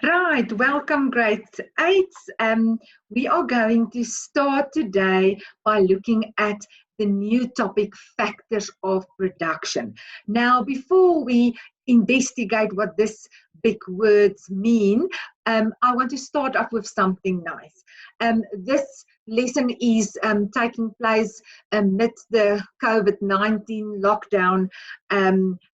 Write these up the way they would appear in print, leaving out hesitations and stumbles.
Right, welcome grade 8s. We are going to start today by looking at the new topic, factors of production. Now, before we investigate what these big words mean, I want to start off with something nice. This lesson is taking place amidst the COVID-19 lockdown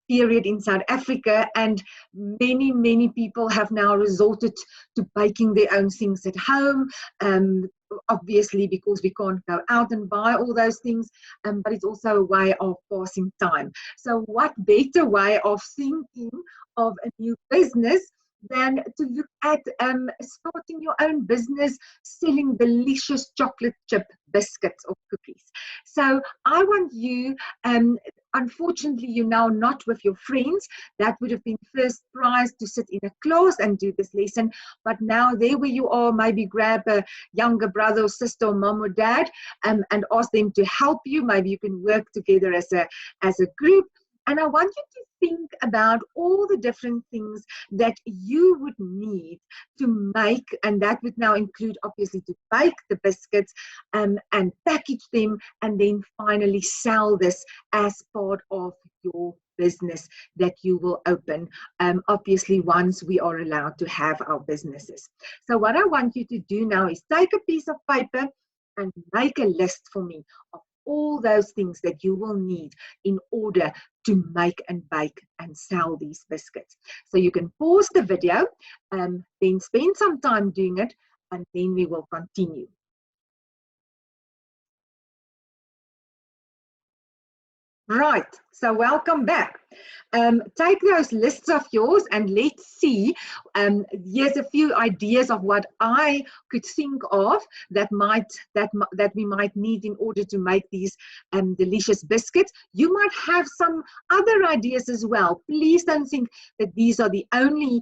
period in South Africa, and many people have now resorted to baking their own things at home, obviously because we can't go out and buy all those things, but it's also a way of passing time. So what better way of thinking of a new business than to look at starting your own business selling delicious chocolate chip biscuits or cookies. So I want you, unfortunately you're now not with your friends. That would have been first prize to sit in a class and do this lesson, but now there where you are, maybe grab a younger brother or sister or mom or dad and ask them to help you. Maybe you can work together as a group. And I want you to think about all the different things that you would need to make, and that would now include obviously to bake the biscuits and package them, and then finally sell this as part of your business that you will open, obviously once we are allowed to have our businesses. So what I want you to do now is take a piece of paper and make a list for me of all those things that you will need in order to make and bake and sell these biscuits. So you can pause the video, then spend some time doing it, and then we will continue. Right, so welcome back. Take those lists of yours and let's see. Here's a few ideas of what I could think of that we might need in order to make these delicious biscuits. You might have some other ideas as well. Please don't think that these are the only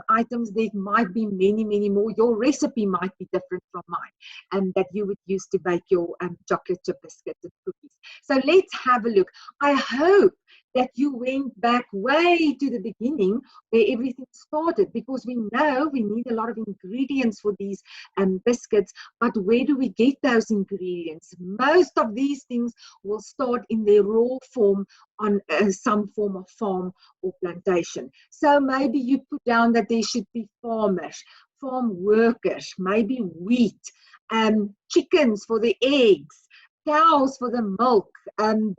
items. There might be many more. Your recipe might be different from mine, that you would use to bake your chocolate chip biscuits and cookies. So let's have a look. I hope that you went back way to the beginning where everything started, because we know we need a lot of ingredients for these biscuits, but where do we get those ingredients? Most of these things will start in their raw form on some form of farm or plantation. So maybe you put down that there should be farmers, farm workers, maybe wheat, chickens for the eggs, cows for the milk,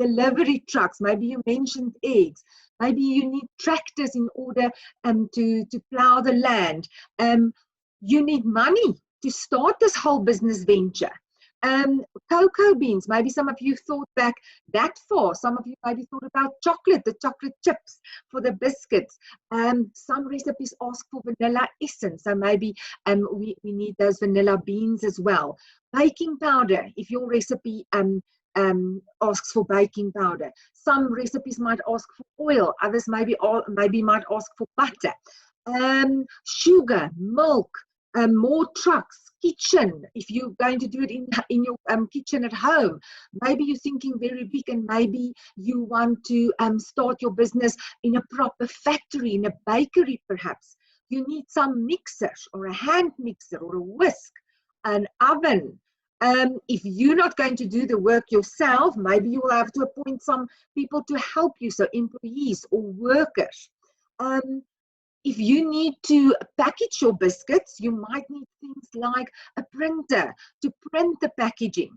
delivery trucks, maybe you mentioned eggs, maybe you need tractors in order to plow the land. You need money to start this whole business venture. Cocoa beans, maybe some of you thought back that far. Some of you maybe thought about chocolate, the chocolate chips for the biscuits. Some recipes ask for vanilla essence, so maybe we need those vanilla beans as well. Baking powder, if your recipe asks for baking powder. Some recipes might ask for oil, others maybe might ask for butter. Sugar, milk, more trucks, kitchen, if you're going to do it in your kitchen at home. Maybe you're thinking very big and maybe you want to start your business in a proper factory, in a bakery perhaps. You need some mixers or a hand mixer or a whisk, an oven. If you're not going to do the work yourself, maybe you will have to appoint some people to help you, so employees or workers. If you need to package your biscuits, you might need things like a printer to print the packaging,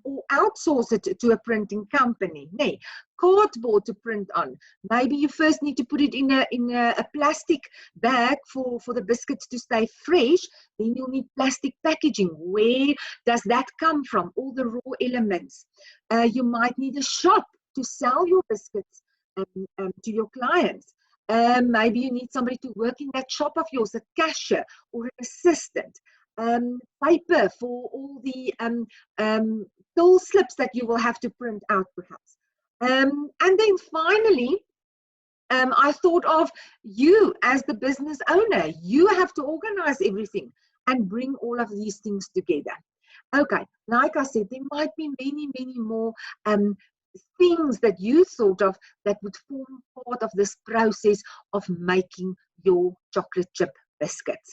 or outsource it to a printing company. Nee, cardboard to print on. Maybe you first need to put it in a plastic bag for the biscuits to stay fresh. Then you'll need plastic packaging. Where does that come from? All the raw elements. You might need a shop to sell your biscuits to your clients. Maybe you need somebody to work in that shop of yours, a cashier or an assistant. Paper for all the bill slips that you will have to print out perhaps. And then finally, I thought of you as the business owner. You have to organize everything and bring all of these things together. Okay, like I said, there might be many more things that you thought of that would form part of this process of making your chocolate chip biscuits.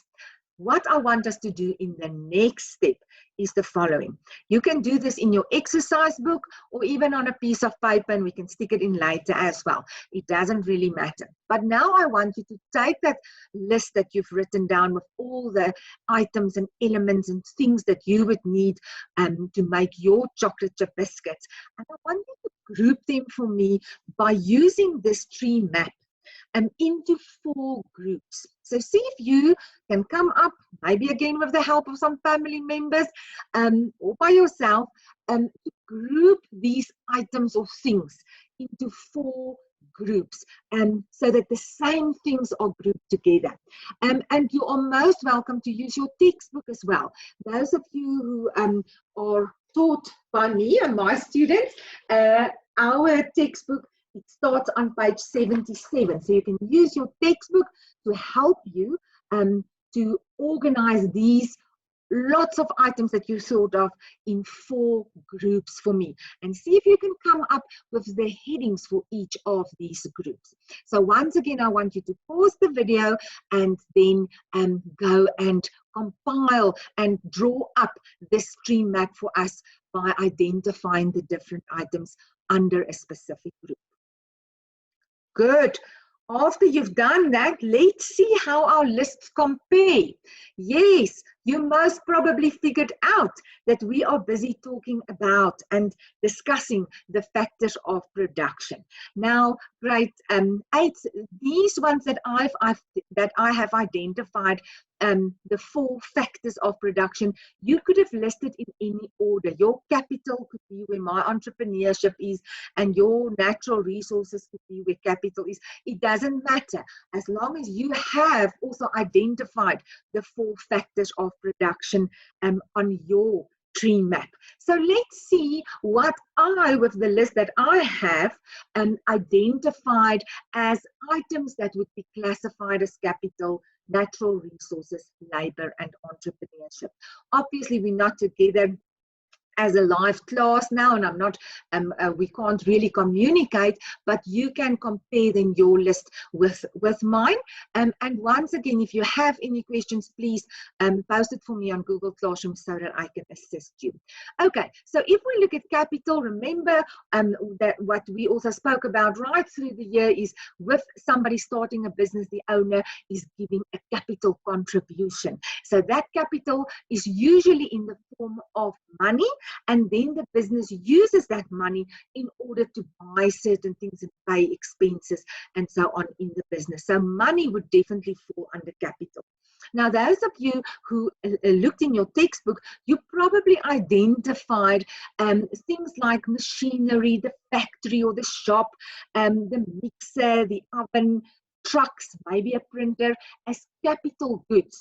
What I want us to do in the next step is the following. You can do this in your exercise book or even on a piece of paper, and we can stick it in later as well. It doesn't really matter. But now I want you to take that list that you've written down with all the items and elements and things that you would need to make your chocolate chip biscuits. And I want you to group them for me by using this tree map into 4 groups. So see if you can come up, maybe again with the help of some family members or by yourself, to group these items or things into 4 groups so that the same things are grouped together. And you are most welcome to use your textbook as well. Those of you who are taught by me and my students, our textbook, it starts on page 77. So you can use your textbook to help you to organize these lots of items that you thought of in 4 groups for me. And see if you can come up with the headings for each of these groups. So once again, I want you to pause the video and then go and compile and draw up this stream map for us by identifying the different items under a specific group. Good. After you've done that, let's see how our lists compare. Yes, you most probably figured out that we are busy talking about and discussing the factors of production. Now, grade 8, these ones that I have identified, the 4 factors of production, you could have listed in any order. Your capital could be where my entrepreneurship is, and your natural resources could be where capital is. It doesn't matter, as long as you have also identified the 4 factors of production on your tree map. So let's see what I, with the list that I have identified as items that would be classified as capital, natural resources, labor, and entrepreneurship. Obviously, we're not together as a live class now, and I'm not, we can't really communicate, but you can compare then your list with mine. And once again, if you have any questions, please post it for me on Google Classroom so that I can assist you. Okay, so if we look at capital, remember that what we also spoke about right through the year is with somebody starting a business, the owner is giving a capital contribution. So that capital is usually in the form of money, and then the business uses that money in order to buy certain things and pay expenses and so on in the business. So money would definitely fall under capital. Now, those of you who looked in your textbook, you probably identified things like machinery, the factory or the shop, the mixer, the oven, trucks, maybe a printer, as capital goods.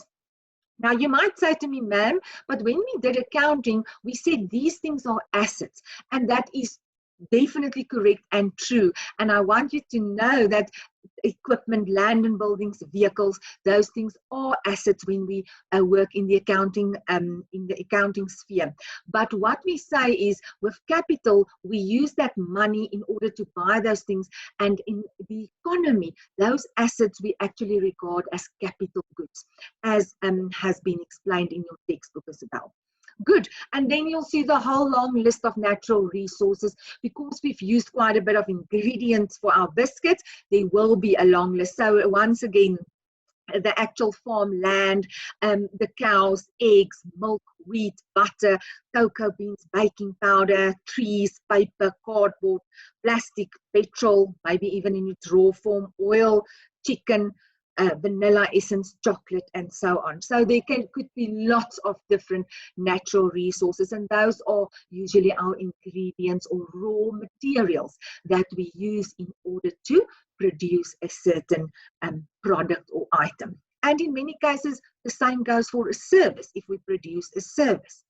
Now, you might say to me, ma'am, but when we did accounting, we said these things are assets, and that is definitely correct and true. And I want you to know that equipment, land and buildings, vehicles, those things are assets when we work in the accounting sphere. But what we say is, with capital, we use that money in order to buy those things, and in the economy, those assets we actually regard as capital goods, as has been explained in your textbook as well. Good. And then you'll see the whole long list of natural resources. Because we've used quite a bit of ingredients for our biscuits, there will be a long list. So once again, the actual farm land, the cows, eggs, milk, wheat, butter, cocoa beans, baking powder, trees, paper, cardboard, plastic, petrol, maybe even in its raw form, oil, chicken, vanilla essence, chocolate, and so on. So there could be lots of different natural resources, and those are usually our ingredients or raw materials that we use in order to produce a certain product or item. And in many cases, the same goes for a service if we produce a service.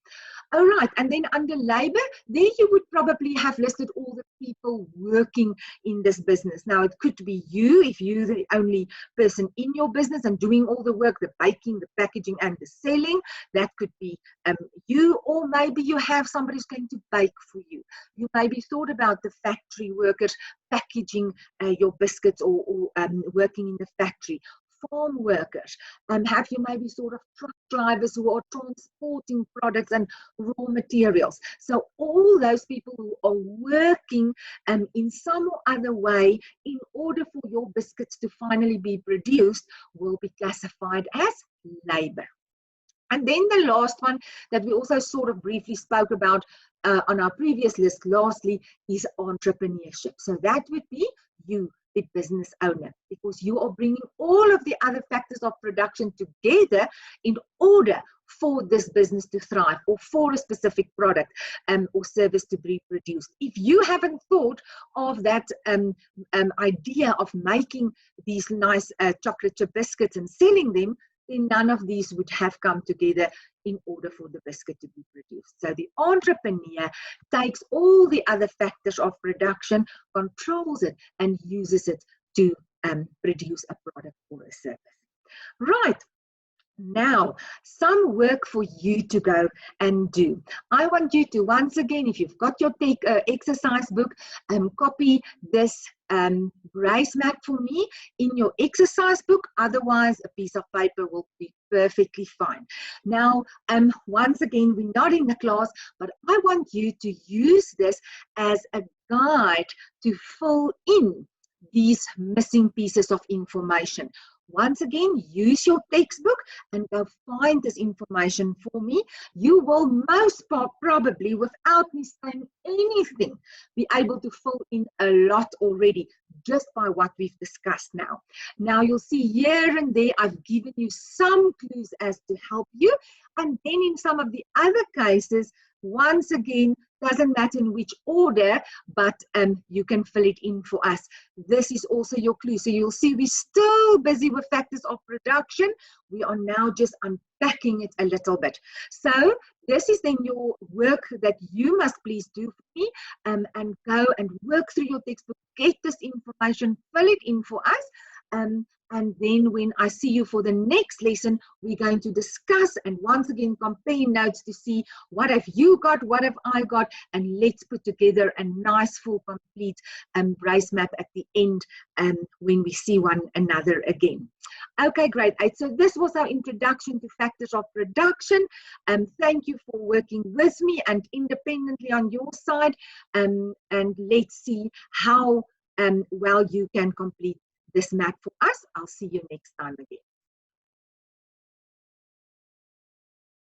All right, and then under labor, there you would probably have listed all the people working in this business. Now, it could be you, if you're the only person in your business and doing all the work, the baking, the packaging, and the selling. That could be you, or maybe you have somebody who's going to bake for you. You maybe thought about the factory workers packaging your biscuits or working in the factory. farm workers? Have you maybe sort of truck drivers who are transporting products and raw materials? So all those people who are working in some or other way in order for your biscuits to finally be produced will be classified as labor. And then the last one that we also sort of briefly spoke about on our previous list, lastly, is entrepreneurship. So that would be you, the business owner, because you are bringing all of the other factors of production together in order for this business to thrive or for a specific product or service to be produced. If you haven't thought of that idea of making these nice chocolate chip biscuits and selling them, then none of these would have come together in order for the biscuit to be produced. So the entrepreneur takes all the other factors of production, controls it, and uses it to produce a product or a service. Right. Now, some work for you to go and do. I want you to, once again, if you've got your exercise book, copy this brace map for me in your exercise book. Otherwise, a piece of paper will be perfectly fine. Now, once again, we're not in the class, but I want you to use this as a guide to fill in these missing pieces of information. Once again, use your textbook and go find this information for me. You will most probably, without me saying anything, be able to fill in a lot already just by what we've discussed now. Now you'll see here and there I've given you some clues as to help you. And then in some of the other cases, once again, doesn't matter in which order, but you can fill it in for us. This is also your clue. So you'll see we're still busy with factors of production. We are now just unpacking it a little bit. So this is then your work that you must please do for me, and go and work through your textbook, get this information, fill it in for us. And then when I see you for the next lesson, we're going to discuss and once again compare notes to see what have you got, what have I got, and let's put together a nice, full, complete brace map at the end when we see one another again. Okay, great. So this was our introduction to factors of production. Thank you for working with me and independently on your side. And let's see how well you can complete this map for us. I'll see you next time again.